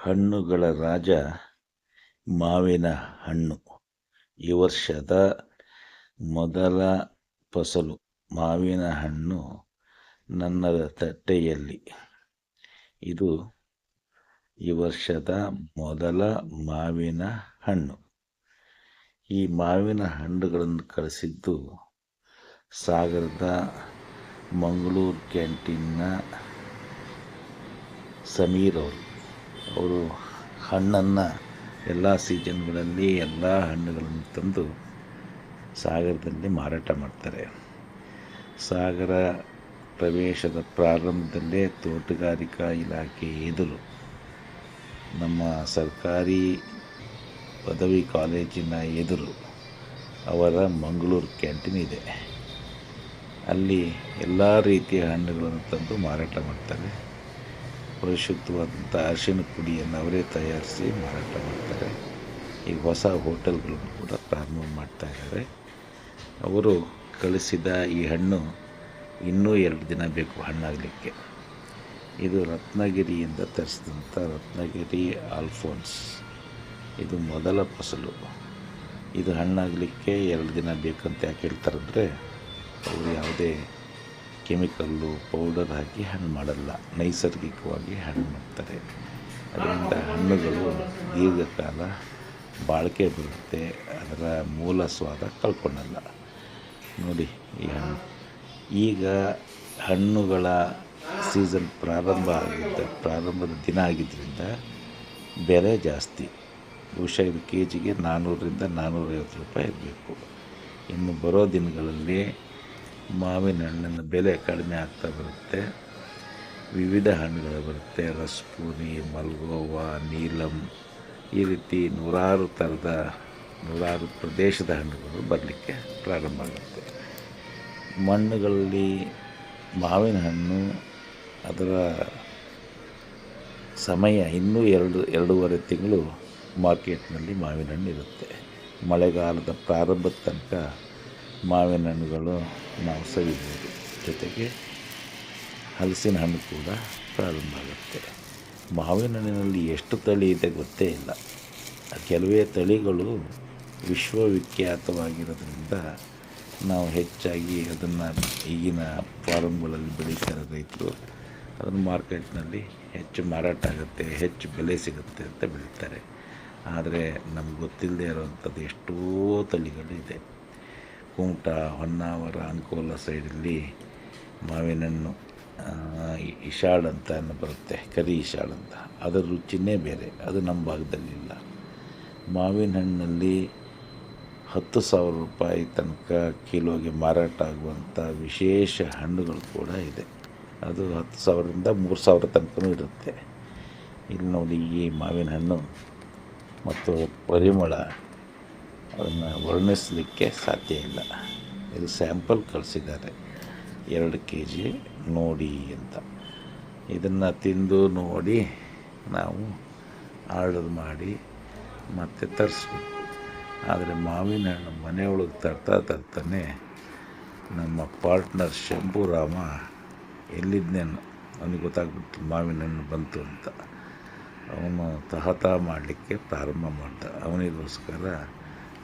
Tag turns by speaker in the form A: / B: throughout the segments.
A: ಹಣ್ಣುಗಳ ರಾಜ ಮಾವಿನ ಹಣ್ಣು. ಈ ವರ್ಷದ ಮೊದಲ ಫಸಲು ಮಾವಿನ ಹಣ್ಣು ನನ್ನ ತಟ್ಟೆಯಲ್ಲಿ. ಇದು ಈ ವರ್ಷದ ಮೊದಲ ಮಾವಿನ ಹಣ್ಣು. ಈ ಮಾವಿನ ಹಣ್ಣುಗಳನ್ನು ಕಳಿಸಿದ್ದು ಸಾಗರದ ಮಂಗಳೂರು ಕ್ಯಾಂಟೀನ್ನ ಸಮೀರ್ ಅವರು ಹಣ್ಣನ್ನು ಎಲ್ಲ ಸೀಸನ್ಗಳಲ್ಲಿ ಎಲ್ಲ ಹಣ್ಣುಗಳನ್ನು ತಂದು ಸಾಗರದಲ್ಲಿ ಮಾರಾಟ ಮಾಡ್ತಾರೆ. ಸಾಗರ ಪ್ರವೇಶದ ಪ್ರಾರಂಭದಲ್ಲೇ ತೋಟಗಾರಿಕಾ ಇಲಾಖೆ ಎದುರು ನಮ್ಮ ಸರ್ಕಾರಿ ಪದವಿ ಕಾಲೇಜಿನ ಎದುರು ಅವರ ಮಂಗಳೂರು ಕ್ಯಾಂಟೀನ್ ಇದೆ. ಅಲ್ಲಿ ಎಲ್ಲ ರೀತಿಯ ಹಣ್ಣುಗಳನ್ನು ತಂದು ಮಾರಾಟ ಮಾಡ್ತಾರೆ. ಪರಿಶುದ್ಧವಾದಂಥ ಅರಿಶಿಣ ಪುಡಿಯನ್ನು ಅವರೇ ತಯಾರಿಸಿ ಮಾರಾಟ ಮಾಡ್ತಾರೆ. ಈಗ ಹೊಸ ಹೋಟೆಲ್ಗಳನ್ನು ಕೂಡ ಪ್ರಾರಂಭ ಮಾಡ್ತಾ ಇದ್ದಾರೆ. ಅವರು ಕಳಿಸಿದ ಈ ಹಣ್ಣು ಇನ್ನೂ 2 ದಿನ ಬೇಕು ಹಣ್ಣಾಗಲಿಕ್ಕೆ. ಇದು ರತ್ನಗಿರಿಯಿಂದ ತರಿಸಿದಂಥ ರತ್ನಗಿರಿ ಆಲ್ಫೋನ್ಸ್. ಇದು ಮೊದಲ ಫಸಲು. ಇದು ಹಣ್ಣಾಗಲಿಕ್ಕೆ 2 ದಿನ ಬೇಕಂತ ಯಾಕೆ ಹೇಳ್ತಾರಂದರೆ, ಅವರು ಯಾವುದೇ ಕೆಮಿಕಲ್ಲು ಪೌಡರ್ ಹಾಕಿ ಹಣ್ಣು ಮಾಡಲ್ಲ, ನೈಸರ್ಗಿಕವಾಗಿ ಹಣ್ಣು ಮಾಡ್ತಾರೆ. ಅದರಿಂದ ಹಣ್ಣುಗಳು ದೀರ್ಘಕಾಲ ಬಾಳಿಕೆ ಬರುತ್ತೆ, ಅದರ ಮೂಲ ಸ್ವಾದ ಕಳ್ಕೊಳ್ಳಲ್ಲ. ನೋಡಿ ಈ ಹಣ್ಣು. ಈಗ ಹಣ್ಣುಗಳ ಸೀಸನ್ ಪ್ರಾರಂಭದ ದಿನ ಆಗಿದ್ದರಿಂದ ಬೆಲೆ ಜಾಸ್ತಿ. ಬಹುಶಃ ಇದು ಕೆಜಿಗೆ 400ರಿಂದ 450 ರೂಪಾಯಿ ಇರಬೇಕು. ಇನ್ನು ಬರೋ ದಿನಗಳಲ್ಲಿ ಮಾವಿನ ಹಣ್ಣಿನ ಬೆಲೆ ಕಡಿಮೆ ಆಗ್ತಾ ಬರುತ್ತೆ. ವಿವಿಧ ಹಣ್ಣುಗಳು ಬರುತ್ತೆ. ರಸಪೂರಿ, ಮಲ್ಗೋವಾ, ನೀಲಮ್, ಈ ರೀತಿ ನೂರಾರು ಪ್ರದೇಶದ ಹಣ್ಣುಗಳು ಬರಲಿಕ್ಕೆ ಪ್ರಾರಂಭ ಆಗುತ್ತೆ. ಮಣ್ಣುಗಳಲ್ಲಿ ಮಾವಿನ ಹಣ್ಣು ಅದರ ಸಮಯ ಇನ್ನೂ 2-2.5 ತಿಂಗಳು ಮಾರ್ಕೆಟ್ನಲ್ಲಿ ಮಾವಿನ ಹಣ್ಣು ಇರುತ್ತೆ. ಮಳೆಗಾಲದ ಪ್ರಾರಂಭದ ತನಕ ಮಾವಿನ ಹಣ್ಣುಗಳು ನಾವು ಸವಿಬೋದು. ಜೊತೆಗೆ ಹಲಸಿನ ಹಣ್ಣು ಕೂಡ ಪ್ರಾರಂಭ ಆಗುತ್ತೆ. ಮಾವಿನ ಹಣ್ಣಿನಲ್ಲಿ ಎಷ್ಟು ತಳಿ ಇದೆ ಗೊತ್ತೇ ಇಲ್ಲ. ಕೆಲವೇ ತಳಿಗಳು ವಿಶ್ವವಿಖ್ಯಾತವಾಗಿರೋದ್ರಿಂದ ನಾವು ಹೆಚ್ಚಾಗಿ ಅದನ್ನು ಈಗಿನ ಫಾರಮ್ಗಳಲ್ಲಿ ಬೆಳೀತಾರೆ ರೈತರು. ಅದನ್ನು ಮಾರ್ಕೆಟ್ನಲ್ಲಿ ಹೆಚ್ಚು ಮಾರಾಟ ಆಗುತ್ತೆ, ಹೆಚ್ಚು ಬೆಲೆ ಸಿಗುತ್ತೆ ಅಂತ ಬೆಳೀತಾರೆ. ಆದರೆ ನಮ್ಗೆ ಗೊತ್ತಿಲ್ಲದೆ ಇರೋವಂಥದ್ದು ಎಷ್ಟೋ ತಳಿಗಳಿದೆ. ಕುಮಟಾ, ಹೊನ್ನಾವರ, ಅಂಕೋಲ ಸೈಡಲ್ಲಿ ಮಾವಿನ ಹಣ್ಣು ಇಶಾಳ್ ಅಂತ ಬರುತ್ತೆ, ಕರಿ ಇಶಾಳ್ ಅಂತ. ಅದರ ರುಚಿನೇ ಬೇರೆ, ಅದು ನಮ್ಮ ಭಾಗದಲ್ಲಿಲ್ಲ. ಮಾವಿನ ಹಣ್ಣಲ್ಲಿ 10,000 ರೂಪಾಯಿ ತನಕ ಕಿಲೋಗೆ ಮಾರಾಟ ಆಗುವಂಥ ವಿಶೇಷ ಹಣ್ಣುಗಳು ಕೂಡ ಇದೆ. ಅದು 10,000ರಿಂದ 3,000 ತನಕನೂ ಇರುತ್ತೆ. ಇಲ್ಲಿ ನೋಡಿ, ಈ ಮಾವಿನ ಹಣ್ಣು ಮತ್ತು ಪರಿಮಳ ಅದನ್ನು ವರ್ಣಿಸಲಿಕ್ಕೆ ಸಾಧ್ಯ ಇಲ್ಲ. ಇದು ಸ್ಯಾಂಪಲ್ ಕಳಿಸಿದ್ದಾರೆ, 2 kg ನೋಡಿ ಅಂತ. ಇದನ್ನು ತಿಂದು ನೋಡಿ ನಾವು ಆರ್ಡರ್ ಮಾಡಿ ಮತ್ತೆ ತರಿಸ್ಬೇಕು. ಆದರೆ ಮಾವಿನ ಹಣ್ಣು ಮನೆಯೊಳಗೆ ತರ್ತಾನೆ ನಮ್ಮ ಪಾರ್ಟ್ನರ್ ಶಂಭುರಾಮ ಎಲ್ಲಿದ್ದನೇನು ಅವನಿಗೆ ಗೊತ್ತಾಗ್ಬಿಟ್ಟು ಮಾವಿನ ಹಣ್ಣು ಬಂತು ಅಂತ. ಅವನು ತಹತ ಮಾಡಲಿಕ್ಕೆ ಪ್ರಾರಂಭ ಮಾಡ್ದ. ಅವನಿಗೋಸ್ಕರ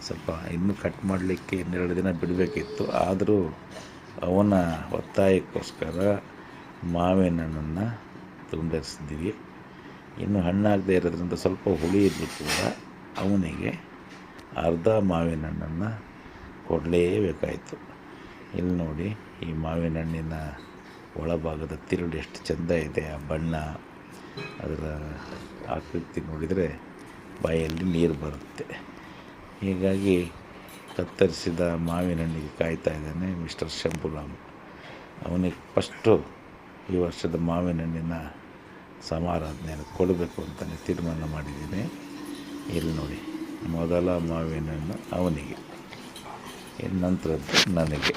A: ಸ್ವಲ್ಪ ಇನ್ನೂ ಕಟ್ ಮಾಡಲಿಕ್ಕೆ 2 ದಿನ ಬಿಡಬೇಕಿತ್ತು. ಆದರೂ ಅವನ ಒತ್ತಾಯಕ್ಕೋಸ್ಕರ ಮಾವಿನ ಹಣ್ಣನ್ನು ತುಂಡರಿಸಿದ್ವಿ. ಇನ್ನು ಹಣ್ಣಾಗದೇ ಇರೋದ್ರಿಂದ ಸ್ವಲ್ಪ ಹುಳಿ ಇದ್ದರೂ ಕೂಡ ಅವನಿಗೆ ಅರ್ಧ ಮಾವಿನ ಹಣ್ಣನ್ನು ಕೊಡಲೇಬೇಕಾಯಿತು. ಇಲ್ಲಿ ನೋಡಿ, ಈ ಮಾವಿನ ಹಣ್ಣಿನ ಒಳಭಾಗದ ತಿರುಳು ಎಷ್ಟು ಚೆಂದ ಇದೆ. ಆ ಬಣ್ಣ, ಅದರ ಆಕೃತಿ ನೋಡಿದರೆ ಬಾಯಲ್ಲಿ ನೀರು ಬರುತ್ತೆ. ಹೀಗಾಗಿ ಕತ್ತರಿಸಿದ ಮಾವಿನ ಹಣ್ಣಿಗೆ ಕಾಯ್ತಾ ಇದ್ದಾನೆ ಮಿಸ್ಟರ್ ಶಂಭುರಾಮ್. ಅವನಿಗೆ ಫಸ್ಟು ಈ ವರ್ಷದ ಮಾವಿನ ಹಣ್ಣಿನ ಸಮಾರಾಧನೆಯನ್ನು ಕೊಡಬೇಕು ಅಂತಲೇ ತೀರ್ಮಾನ ಮಾಡಿದ್ದೀನಿ. ಇಲ್ಲಿ ನೋಡಿ, ಮೊದಲ ಮಾವಿನ ಹಣ್ಣು ಅವನಿಗೆ, ಇನ್ನು ನಂತರದ್ದು ನನಗೆ.